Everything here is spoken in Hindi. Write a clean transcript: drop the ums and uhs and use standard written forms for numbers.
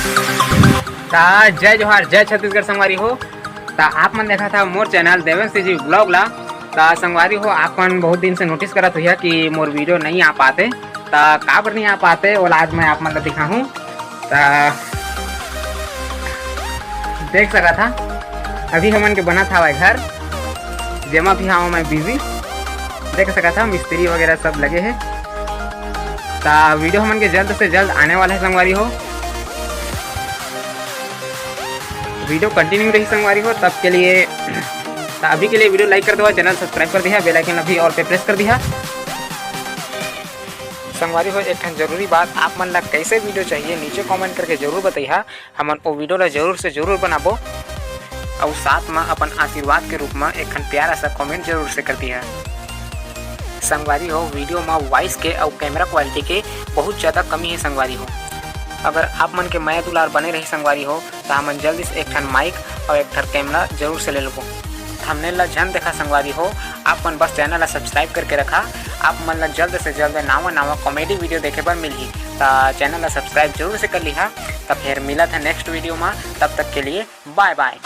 जय जोहार जय छत्तीसगढ़ संगवारी हो। आप मन देखा था मोर चैनल देवेंद्र जी ब्लॉग ला। संगवारी हो आपन बहुत दिन से नोटिस करत हुई कि मोर वीडियो नहीं आ पाते। का बर नहीं आ पाते वो आज मैं आप मन दिखा हूँ। देख सका था अभी हमन के बना था घर जेमा भी हाँ मैं बिजी देख सका था मिस्त्री वगैरह सब लगे हैं। वीडियो हमन के जल्द से जल्द आने वाला है संगवारी हो। वीडियो कंटिन्यू रही संगवारी हो तब के लिए अभी के लिए वीडियो लाइक कर दो, चैनल सब्सक्राइब कर दिया, बेल आइकन अभी और पे प्रेस कर दिया। संगवारी हो एक जरूरी बात आप मन ला कैसे वीडियो चाहिए नीचे कमेंट करके जरूर बताइए। हमन वो वीडियो ला जरूर से जरूर बनाबो और साथ में अपन आशीर्वाद के रूप में एक प्यारा सा कमेंट जरूर से कर दिया। संगवारी हो वीडियो में वॉइस के और कैमरा क्वालिटी के बहुत ज़्यादा कमी है संगवारी हो। अगर आप मन के माया दुलार बने रही संगवारी हो तो हमन जल्दी से एक ठन माइक और एक ठन कैमरा जरूर से ले लो। हमने ला झन देखा संगवारी हो आप मन बस चैनल ला सब्सक्राइब करके रखा। आप मन ला जल्द से जल्द नवा कॉमेडी वीडियो देखे बर मिलही चैनल ला सब्सक्राइब जरूर से कर लिहा। तब फिर मिला था नेक्स्ट वीडियो में, तब तक के लिए बाय बाय।